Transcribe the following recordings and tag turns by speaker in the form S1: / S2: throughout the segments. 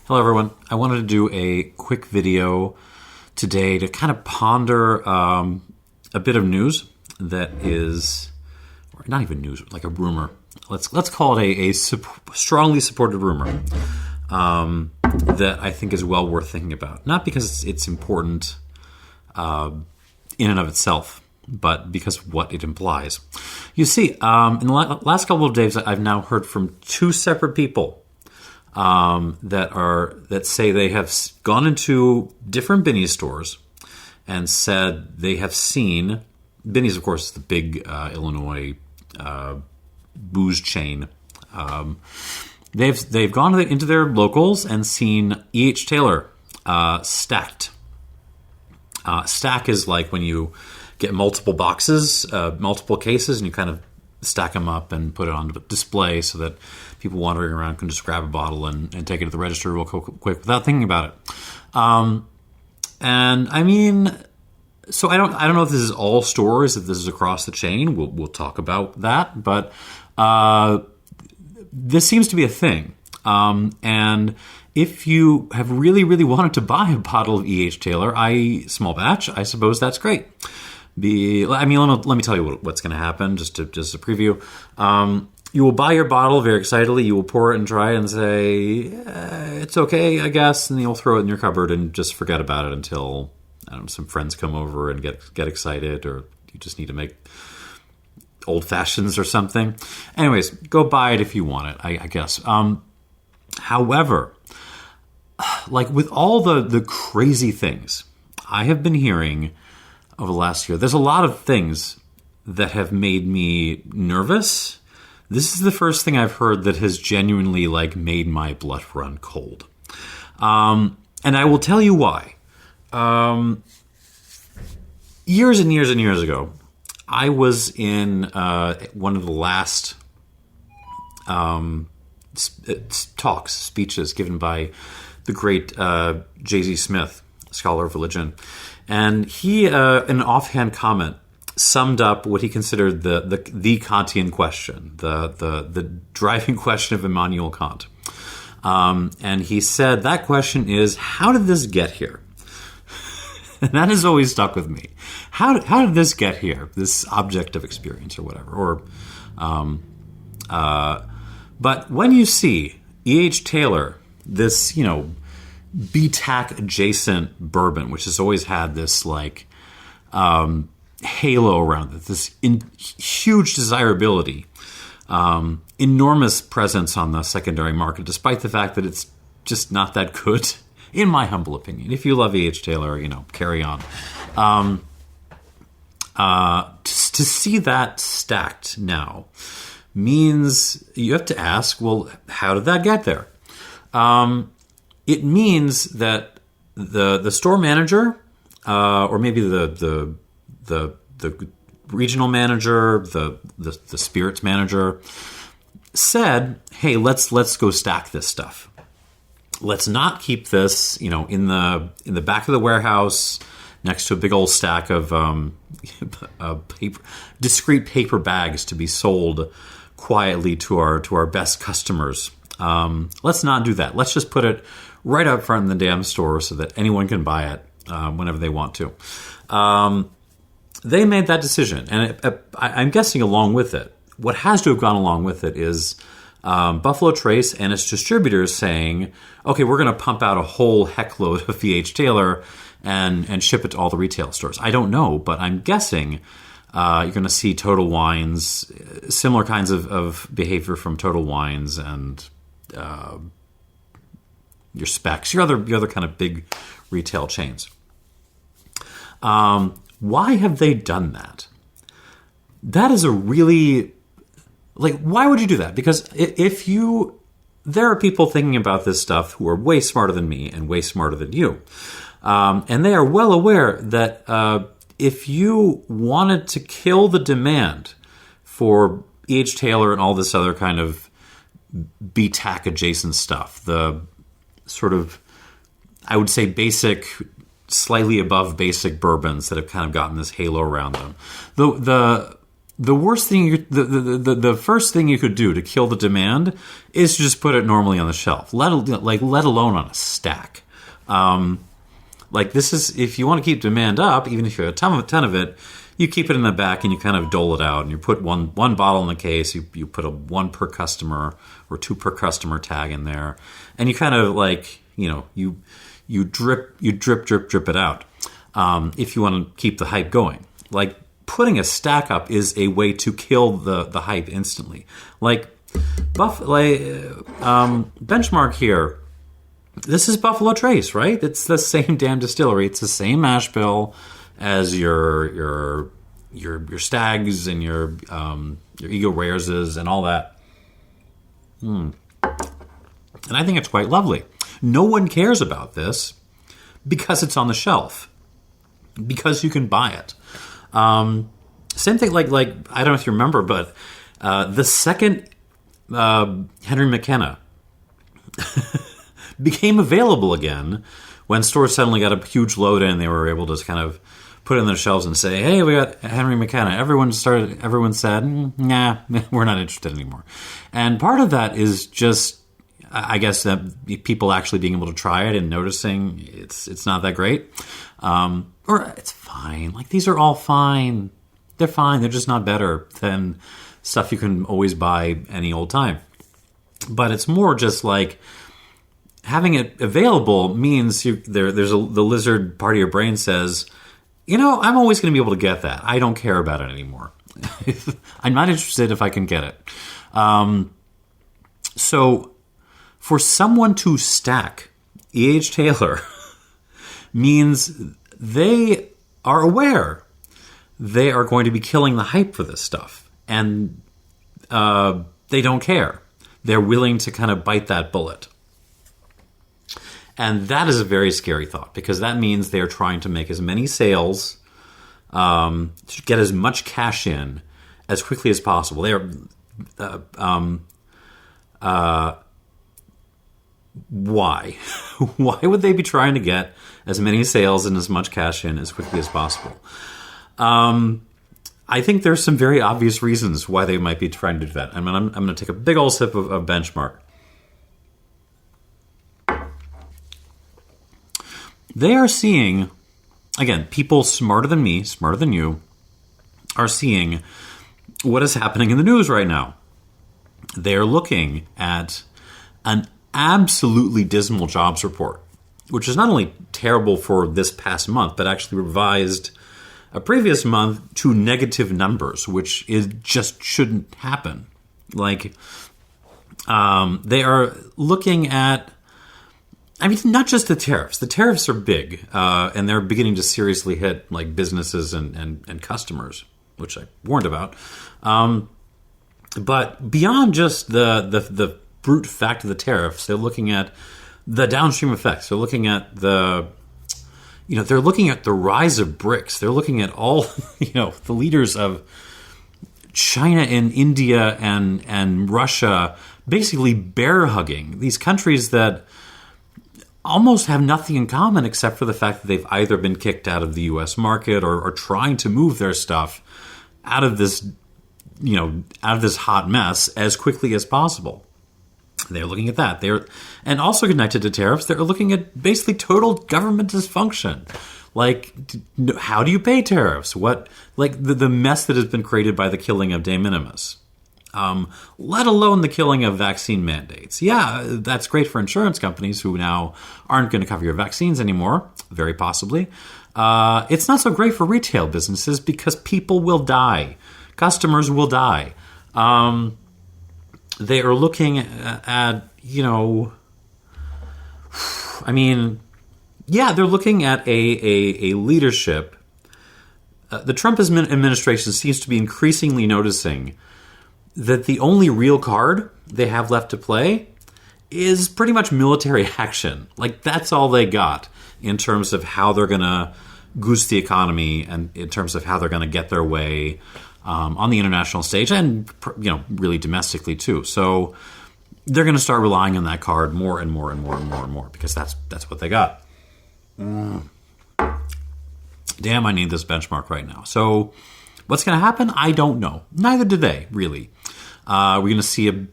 S1: Hello, everyone. I wanted to do a quick video today to kind of ponder a bit of news that is, or not even news, like a rumor. Let's call it a strongly supported rumor that I think is well worth thinking about. Not because it's important in and of itself, but because of what it implies. You see, in the last couple of days, I've now heard from two separate people that say they have gone into different Binny stores and said they have seen Binny's. Of course, the big Illinois booze chain. They've gone into their locals and seen E.H. Taylor stacked. Stack is like when you get multiple boxes, multiple cases, and you kind of stack them up and put it on display so that people wandering around can just grab a bottle and take it to the register real quick without thinking about it. And I mean, so I don't know if this is all stores, if this is across the chain. We'll talk about that, but this seems to be a thing. And if you have really, really wanted to buy a bottle of E.H. Taylor, small batch, I suppose that's great. Let me tell you what's going to happen, just a preview. You will buy your bottle very excitedly. You will pour it and try it and say, it's okay, I guess, and then you'll throw it in your cupboard and just forget about it until some friends come over and get excited, or you just need to make old fashions or something. Anyways, go buy it if you want it, I guess. However, like with all the crazy things I have been hearing over the last year, there's a lot of things that have made me nervous. This is the first thing I've heard that has genuinely made my blood run cold. And I will tell you why. Years and years and years ago, I was in one of the last speeches given by the great J.Z. Smith, scholar of religion. And he, in an offhand comment, summed up what he considered the Kantian question, the driving question of Immanuel Kant. And he said, that question is, how did this get here? And that has always stuck with me. How did this get here? This object of experience or whatever. But when you see E.H. Taylor, this, BTAC adjacent bourbon, which has always had this halo around it, this huge desirability, enormous presence on the secondary market, despite the fact that it's just not that good, in my humble opinion. If you love E.H. Taylor, carry on. To see that stacked now means you have to ask, well, how did that get there? It means that the store manager, or maybe the regional manager, the spirits manager, said, "Hey, let's go stack this stuff. Let's not keep this, in the back of the warehouse next to a big old stack of discrete paper bags to be sold quietly to our best customers. Let's not do that. Let's just put it right up front in the damn store so that anyone can buy it whenever they want to." They made that decision, and I'm guessing along with it, what has to have gone along with it is Buffalo Trace and its distributors saying, okay, we're going to pump out a whole heckload of E.H. Taylor and ship it to all the retail stores. I don't know, but I'm guessing you're going to see Total Wines, similar kinds of behavior from Total Wines and your Specs, your other kind of big retail chains. Why have they done that? That is a really, why would you do that? Because there are people thinking about this stuff who are way smarter than me and way smarter than you. And they are well aware that if you wanted to kill the demand for E.H. Taylor and all this other kind of BTAC adjacent stuff, the sort of, I would say, basic, slightly above basic bourbons that have kind of gotten this halo around them. the worst thing, the first thing you could do to kill the demand is to just put it normally on the shelf, let alone on a stack. This is, if you want to keep demand up, even if you have a ton of it, you keep it in the back and you kind of dole it out, and you put one bottle in the case. You put a 1 per customer or 2 per customer tag in there, and you kind of you drip it out. If you want to keep the hype going, like putting a stack up is a way to kill the hype instantly. Benchmark here. This is Buffalo Trace, right? It's the same damn distillery. It's the same mash bill as your Stags and your Eagle Rares and all that. And I think it's quite lovely. No one cares about this because it's on the shelf, because you can buy it. Same thing, like I don't know if you remember, but the second Henry McKenna became available again when stores suddenly got a huge load in. They were able to kind of put it on their shelves and say, "Hey, we got Henry McKenna." Everyone said, "Nah, we're not interested anymore." And part of that is just, I guess, that people actually being able to try it and noticing it's not that great, or it's fine. Like, these are all fine. They're fine. They're just not better than stuff you can always buy any old time. But it's more just like, having it available means the lizard part of your brain says, I'm always going to be able to get that. I don't care about it anymore. I'm not interested if I can get it. So for someone to stack E.H. Taylor means they are aware they are going to be killing the hype for this stuff. And they don't care. They're willing to kind of bite that bullet. And that is a very scary thought, because that means they're trying to make as many sales, to get as much cash in as quickly as possible. They are, why? Why would they be trying to get as many sales and as much cash in as quickly as possible? I think there's some very obvious reasons why they might be trying to do that. I'm going to take a big old sip of Benchmark. They are seeing, again, people smarter than me, smarter than you, are seeing what is happening in the news right now. They're looking at an absolutely dismal jobs report, which is not only terrible for this past month, but actually revised a previous month to negative numbers, which just shouldn't happen. They are looking at, not just the tariffs. The tariffs are big, and they're beginning to seriously hit businesses and customers, which I warned about. But beyond just the brute fact of the tariffs, they're looking at the downstream effects. They're looking at they're looking at the rise of BRICS. They're looking at all, the leaders of China and India and Russia basically bear hugging these countries that almost have nothing in common except for the fact that they've either been kicked out of the U.S. market or trying to move their stuff out of this hot mess as quickly as possible. They're looking at that. And also connected to tariffs, they're looking at basically total government dysfunction. How do you pay tariffs? The mess that has been created by the killing of de minimis. Let alone the killing of vaccine mandates. Yeah, that's great for insurance companies who now aren't going to cover your vaccines anymore, very possibly. It's not so great for retail businesses because people will die. Customers will die. They are looking at, they're looking at a leadership. The Trump administration seems to be increasingly noticing that the only real card they have left to play is pretty much military action. That's all they got in terms of how they're going to goose the economy and in terms of how they're going to get their way on the international stage and, really domestically too. So they're going to start relying on that card more and more and more and more and more because that's what they got. Damn, I need this Benchmark right now. So What's going to happen? I don't know. Neither do they, really. We're going to see a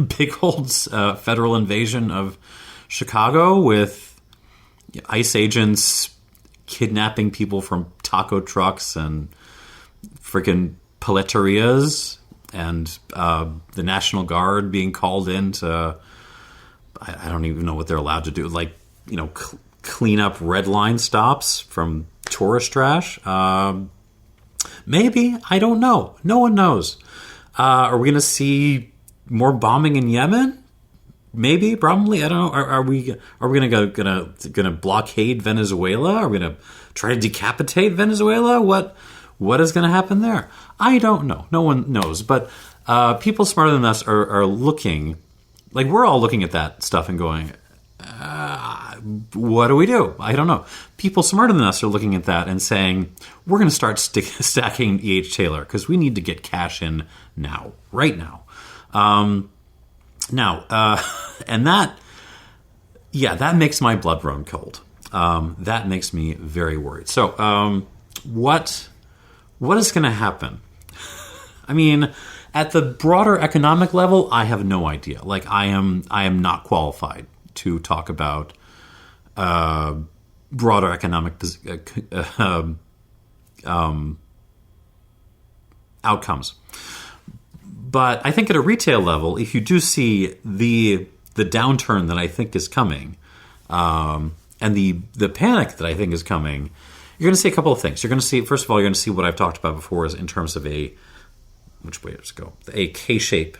S1: big old federal invasion of Chicago with ICE agents kidnapping people from taco trucks and freaking paleterias, and the National Guard being called in to, I don't even know what they're allowed to do, like, clean up red line stops from tourist trash. Maybe. I don't know. No one knows. Are we going to see more bombing in Yemen? Maybe, probably. I don't know. Are we gonna blockade Venezuela? Are we gonna try to decapitate Venezuela? What is gonna happen there? I don't know. No one knows. But people smarter than us are looking, like we're all looking at that stuff and going, what do we do? I don't know. People smarter than us are looking at that and saying, we're going to start stacking E.H. Taylor because we need to get cash in now, right now. And that makes my blood run cold. That makes me very worried. So, what is going to happen? I mean, at the broader economic level, I have no idea. Like, I am not qualified to talk about broader economic outcomes. But I think at a retail level, if you do see the downturn that I think is coming, and the panic that I think is coming, you're going to see a couple of things. You're going to see, first of all, you're going to see what I've talked about before is in terms of a K-shape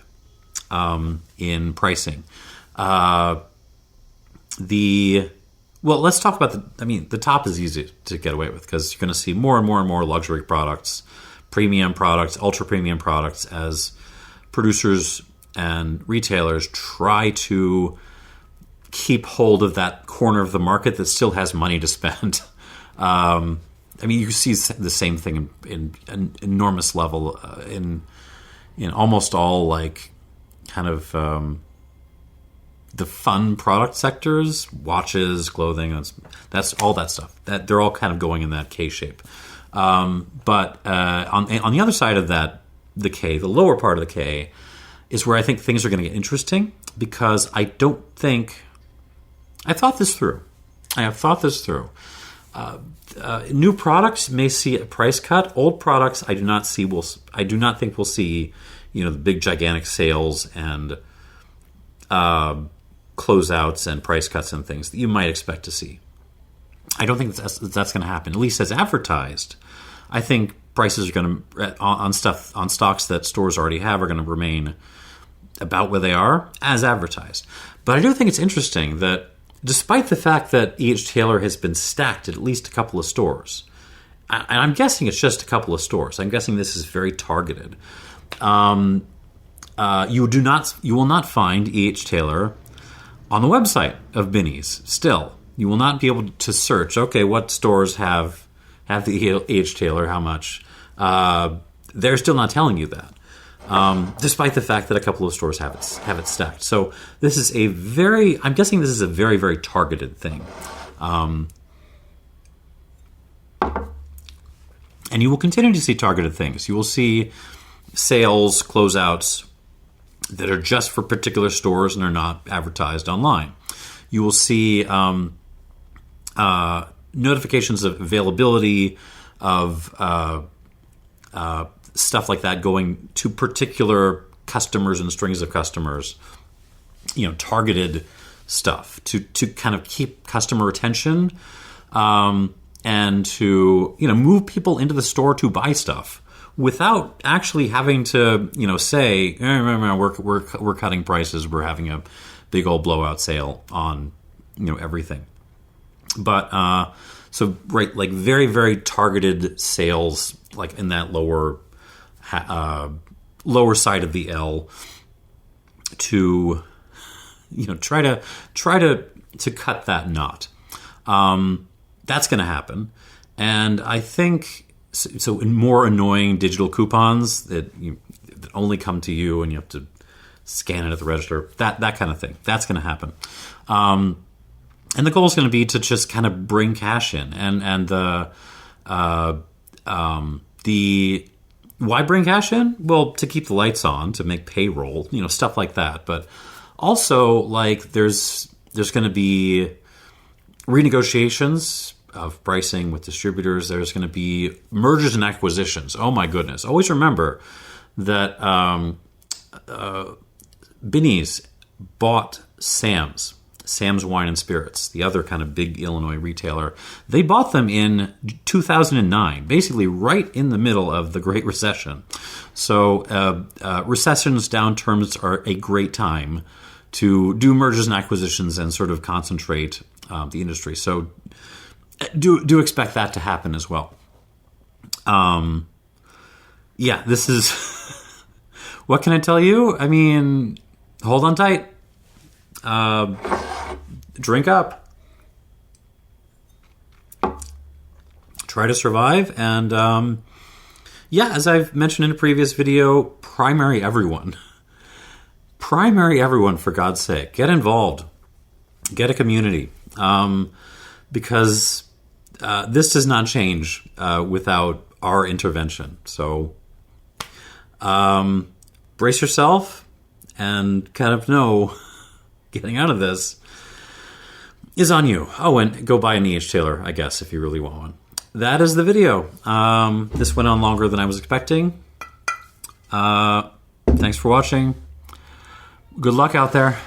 S1: in pricing. Let's talk about the top is easy to get away with because you're going to see more and more and more luxury products, premium products, ultra premium products as producers and retailers try to keep hold of that corner of the market that still has money to spend. You see the same thing in an enormous level in almost all like kind of the fun product sectors, watches, clothing. That's all that stuff. That they're all kind of going in that K shape. But on the other side of that, the K, the lower part of the K, is where I think things are going to get interesting because I don't think I thought this through. I have thought this through. New products may see a price cut. Old products, I do not think we'll see, the big gigantic sales and closeouts and price cuts and things that you might expect to see. I don't think that's going to happen. At least as advertised, I think prices are going to on stocks that stores already have are going to remain about where they are as advertised. But I do think it's interesting that despite the fact that E.H. Taylor has been stacked at least a couple of stores, and I'm guessing it's just a couple of stores. I'm guessing this is very targeted. You will not find E.H. Taylor on the website of Binny's. Still, you will not be able to search. Okay, what stores have the E.H. Taylor? How much? They're still not telling you that. Despite the fact that a couple of stores have it stacked. So this is I'm guessing this is a very, very targeted thing. And you will continue to see targeted things. You will see sales, closeouts that are just for particular stores and are not advertised online. You will see notifications of availability of stuff like that going to particular customers and strings of customers, targeted stuff to kind of keep customer attention and to, move people into the store to buy stuff without actually having to, say, we're cutting prices, we're having a big old blowout sale on, everything. But like very, very targeted sales, like in that lower side of the L, to try to cut that knot. That's going to happen, and I think so. In more annoying digital coupons that only come to you and you have to scan it at the register, that kind of thing. That's going to happen. And the goal is going to be to just kind of bring cash in, and the Why bring cash in? Well, to keep the lights on, to make payroll, stuff like that. But also, like, there's going to be renegotiations of pricing with distributors. There's going to be mergers and acquisitions. Oh my goodness! Always remember that Binny's bought Sam's Wine and Spirits, the other kind of big Illinois retailer. They bought them in 2009, basically right in the middle of the Great Recession. So recessions, downturns are a great time to do mergers and acquisitions and sort of concentrate the industry. So do expect that to happen as well. This is... What can I tell you? I mean, hold on tight. Drink up. Try to survive. And as I've mentioned in a previous video, primary everyone. Primary everyone, for God's sake. Get involved. Get a community. Because this does not change without our intervention. So brace yourself and kind of know getting out of this is on you. Oh, and go buy an E.H. Taylor, I guess, if you really want one. That is the video. This went on longer than I was expecting. Thanks for watching. Good luck out there.